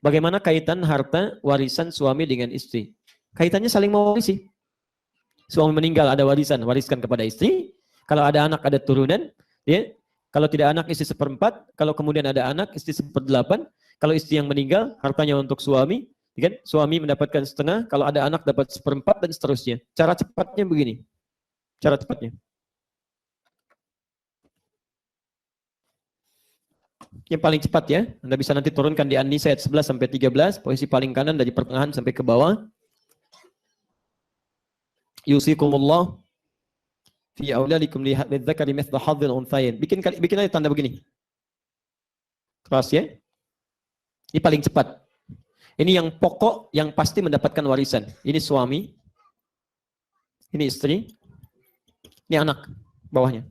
Bagaimana kaitan harta warisan suami dengan istri? Kaitannya saling mewarisi. Suami meninggal ada warisan, wariskan kepada istri. Kalau ada anak ada turunan, ya. Kalau tidak anak istri 1/4, kalau kemudian ada anak istri 1/8. Kalau istri yang meninggal hartanya untuk suami, ya kan? Suami mendapatkan setengah, kalau ada anak dapat 1/4 dan seterusnya. Cara cepatnya begini. Cara cepatnya. Yang paling cepat ya, Anda bisa nanti turunkan di An-Nisa ayat 11 sampai 13, posisi paling kanan dari pertengahan sampai ke bawah. Yusikumullah fi auladikum lidzakari mithlu hadzil unthayain. Bikin aja tanda begini. Keras ya. Ini paling cepat. Ini yang pokok yang pasti mendapatkan warisan. Ini suami. Ini istri. Ini anak bawahnya.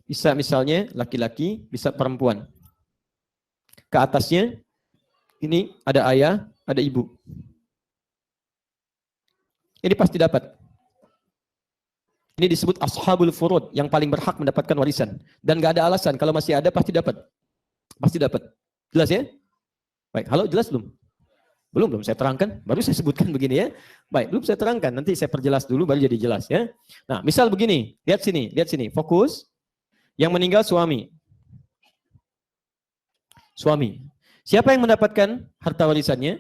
Bisa misalnya laki-laki, bisa perempuan. Ke atasnya ini ada ayah, ada ibu. Ini pasti dapat. Ini disebut ashabul furud, yang paling berhak mendapatkan warisan. Dan gak ada alasan, kalau masih ada pasti dapat. Pasti dapat. Jelas ya? Baik, halo jelas belum? Belum saya terangkan, baru saya sebutkan begini ya. Baik, belum saya terangkan, nanti saya perjelas dulu baru jadi jelas ya. Nah, misal begini, lihat sini, fokus. Yang meninggal suami. Suami. Siapa yang mendapatkan harta warisannya?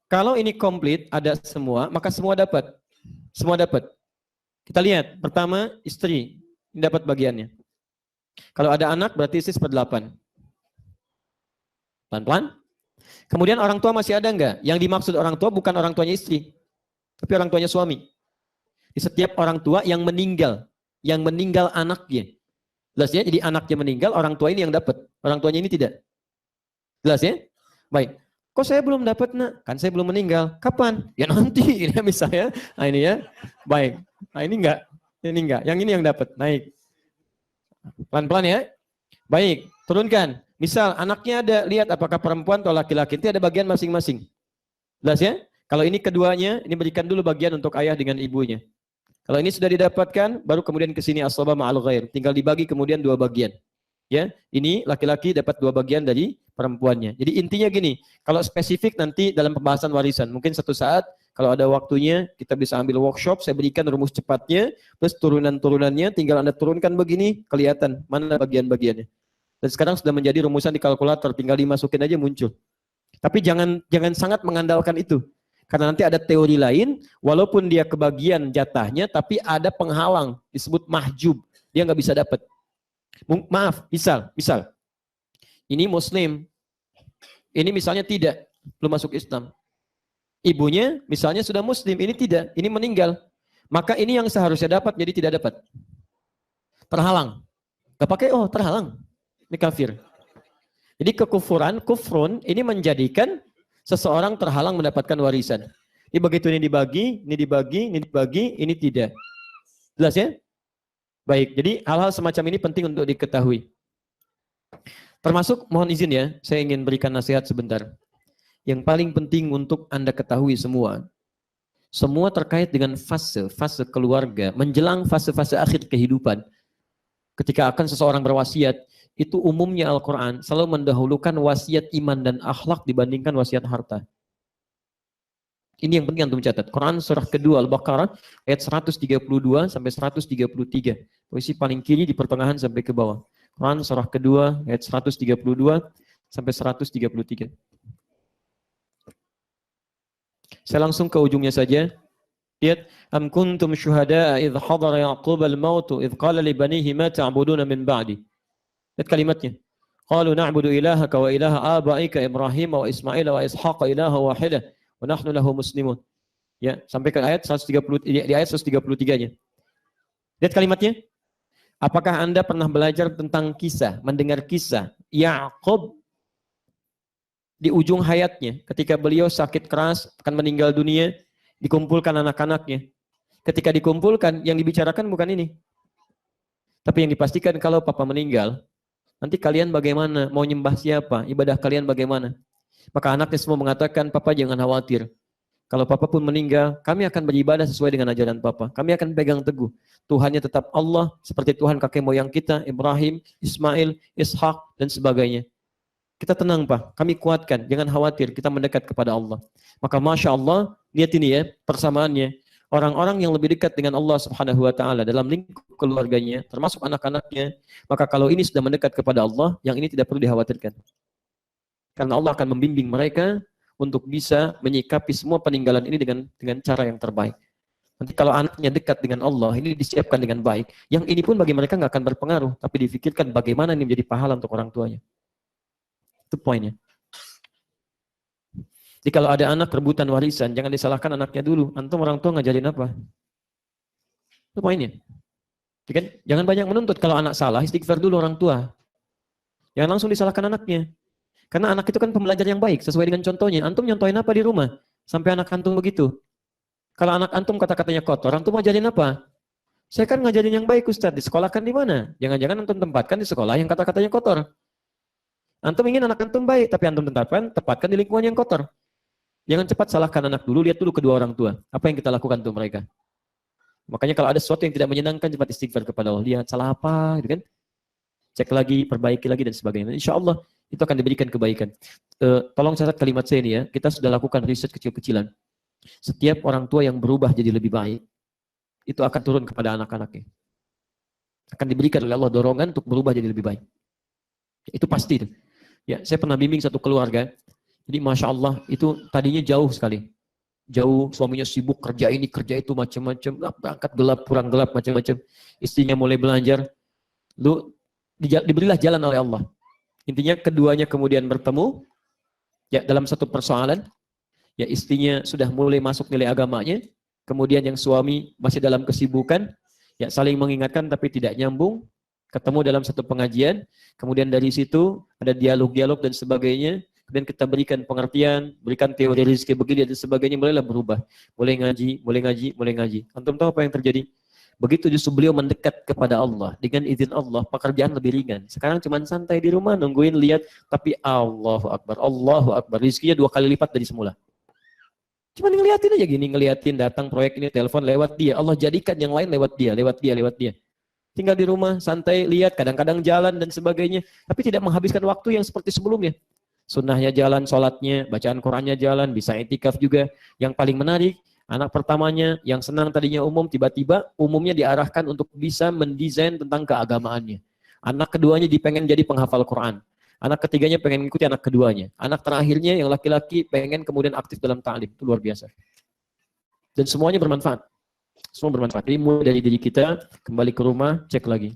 Kalau ini komplit, ada semua, maka semua dapat. Semua dapat. Kita lihat, pertama istri dapat bagiannya. Kalau ada anak berarti istri 1/8. Pelan-pelan. Kemudian orang tua masih ada enggak? Yang dimaksud orang tua bukan orang tuanya istri, tapi orang tuanya suami. Di setiap orang tua yang meninggal anaknya. Jelas ya? Jadi anaknya meninggal, orang tua ini yang dapat. Orang tuanya ini tidak. Jelas ya? Baik. Kok saya belum dapat, nak? Kan saya belum meninggal. Kapan? Ya nanti, ini misalnya. Nah ini ya. Baik. Nah ini enggak. Ini enggak. Yang ini yang dapat. Naik. Pelan-pelan ya. Baik. Turunkan. Misal anaknya ada, lihat apakah perempuan atau laki-laki. Nanti ada bagian masing-masing. Jelas ya? Kalau ini keduanya, ini berikan dulu bagian untuk ayah dengan ibunya. Kalau ini sudah didapatkan, baru kemudian ke sini as-saba ma'al ghair. Tinggal dibagi kemudian 2 bagian. Ya, ini laki-laki dapat 2 bagian dari perempuannya. Jadi intinya gini, kalau spesifik nanti dalam pembahasan warisan, mungkin satu saat kalau ada waktunya kita bisa ambil workshop, saya berikan rumus cepatnya, plus turunan-turunannya, tinggal Anda turunkan begini, kelihatan mana bagian-bagiannya. Dan sekarang sudah menjadi rumusan di kalkulator, tinggal dimasukin aja muncul. Tapi jangan sangat mengandalkan itu. Karena nanti ada teori lain, walaupun dia kebagian jatahnya, tapi ada penghalang, disebut mahjub, dia nggak bisa dapat. Maaf, misal, ini muslim, ini misalnya tidak, belum masuk Islam. Ibunya misalnya sudah muslim, ini tidak, ini meninggal. Maka ini yang seharusnya dapat, jadi tidak dapat. Terhalang. Gak pakai, oh terhalang. Ini kafir. Jadi kufrun, ini menjadikan seseorang terhalang mendapatkan warisan. Ini begitu ini dibagi, ini tidak. Jelas ya? Baik, jadi hal-hal semacam ini penting untuk diketahui. Termasuk, mohon izin ya, saya ingin berikan nasihat sebentar. Yang paling penting untuk Anda ketahui semua terkait dengan fase keluarga, menjelang fase-fase akhir kehidupan. Ketika akan seseorang berwasiat, itu umumnya Al-Quran selalu mendahulukan wasiat iman dan akhlak dibandingkan wasiat harta. Ini yang penting untuk mencatat. Quran surah kedua Al-Baqarah ayat 132 sampai 133. Posisi paling kiri di pertengahan sampai ke bawah. Quran surah kedua ayat 132 sampai 133. Saya langsung ke ujungnya saja. Lihat, am kuntum syuhada'a idh hadara Ya'qub al-maut idh qala li banihi ma ta'buduna min ba'di. Lihat kalimatnya. Qalu na'budu ilahaka wa ilaha abaika Ibrahim wa Ismail wa Ishaq ilaha wahidah wa nahnu lahu muslimun. Ya, sampai ke ayat 130 di ayat 133-nya. Lihat kalimatnya. Apakah Anda pernah belajar tentang kisah, mendengar kisah Ya'qub di ujung hayatnya ketika beliau sakit keras akan meninggal dunia, dikumpulkan anak-anaknya. Ketika dikumpulkan yang dibicarakan bukan ini. Tapi yang dipastikan kalau papa meninggal, nanti kalian bagaimana? Mau nyembah siapa? Ibadah kalian bagaimana? Maka anaknya semua mengatakan, papa jangan khawatir. Kalau papa pun meninggal, kami akan beribadah sesuai dengan ajaran papa. Kami akan pegang teguh. Tuhannya tetap Allah, seperti Tuhan kakek moyang kita, Ibrahim, Ismail, Ishak, dan sebagainya. Kita tenang Pak, kami kuatkan, jangan khawatir, kita mendekat kepada Allah. Maka Masya Allah, lihat ini ya, persamaannya. Orang-orang yang lebih dekat dengan Allah Subhanahu wa Ta'ala dalam lingkup keluarganya, termasuk anak-anaknya, maka kalau ini sudah mendekat kepada Allah, yang ini tidak perlu dikhawatirkan. Karena Allah akan membimbing mereka untuk bisa menyikapi semua peninggalan ini dengan cara yang terbaik. Nanti kalau anaknya dekat dengan Allah, ini disiapkan dengan baik. Yang ini pun bagi mereka nggak akan berpengaruh, tapi difikirkan bagaimana ini menjadi pahala untuk orang tuanya. Itu poinnya. Jadi kalau ada anak rebutan warisan, jangan disalahkan anaknya dulu. Antum orang tua ngajarin apa? Itu poinnya. Jadi kan? Jangan banyak menuntut. Kalau anak salah, istighfar dulu orang tua. Jangan langsung disalahkan anaknya. Karena anak itu kan pembelajar yang baik, sesuai dengan contohnya. Antum nyontohin apa di rumah? Sampai anak antum begitu. Kalau anak antum kata-katanya kotor, antum ngajarin apa? Saya kan ngajarin yang baik Ustaz. Di sekolah kan di mana? Jangan-jangan antum tempatkan di sekolah yang kata-katanya kotor. Antum ingin anak antum baik, tapi antum tempatkan di lingkungan yang kotor. Jangan cepat salahkan anak dulu, lihat dulu kedua orang tua. Apa yang kita lakukan untuk mereka? Makanya kalau ada sesuatu yang tidak menyenangkan, cepat istighfar kepada Allah. Lihat salah apa, gitu kan? Cek lagi, perbaiki lagi, dan sebagainya. Insya Allah itu akan diberikan kebaikan. Tolong catat kalimat saya ini ya. Kita sudah lakukan riset kecil-kecilan. Setiap orang tua yang berubah jadi lebih baik, itu akan turun kepada anak-anaknya. Akan diberikan oleh Allah dorongan untuk berubah jadi lebih baik. Itu pasti. Ya, saya pernah bimbing satu keluarga. Jadi Masya Allah itu tadinya jauh sekali. Jauh, suaminya sibuk kerja ini, kerja itu, macam-macam. Berangkat gelap, pulang gelap, macam-macam. Istrinya mulai belajar. Lalu diberilah jalan oleh Allah. Intinya keduanya kemudian bertemu. Ya, dalam satu persoalan. Ya, istrinya sudah mulai masuk nilai agamanya. Kemudian yang suami masih dalam kesibukan. Ya, saling mengingatkan tapi tidak nyambung. Ketemu dalam satu pengajian. Kemudian dari situ ada dialog-dialog dan sebagainya. Kemudian kita berikan pengertian, berikan teori rezeki begini dan sebagainya, mulailah berubah. Mulai ngaji. Antum tahu apa yang terjadi? Begitu justru beliau mendekat kepada Allah, dengan izin Allah, pekerjaan lebih ringan. Sekarang cuma santai di rumah, nungguin lihat, tapi Allahu Akbar, rezekinya 2 kali lipat dari semula. Cuma ngeliatin aja gini, ngeliatin datang proyek ini, telepon lewat dia. Allah jadikan yang lain lewat dia. Tinggal di rumah, santai, lihat, kadang-kadang jalan dan sebagainya. Tapi tidak menghabiskan waktu yang seperti sebelumnya. Sunnahnya jalan, sholatnya, bacaan Qurannya jalan, bisa itikaf juga. Yang paling menarik, anak pertamanya yang senang tadinya umum, tiba-tiba umumnya diarahkan untuk bisa mendesain tentang keagamaannya. Anak keduanya pengen jadi penghafal Quran. Anak ketiganya pengen mengikuti anak keduanya. Anak terakhirnya yang laki-laki pengen kemudian aktif dalam ta'lim. Itu luar biasa. Dan semuanya bermanfaat. Semua bermanfaat. Jadi mulai dari diri kita, kembali ke rumah, cek lagi.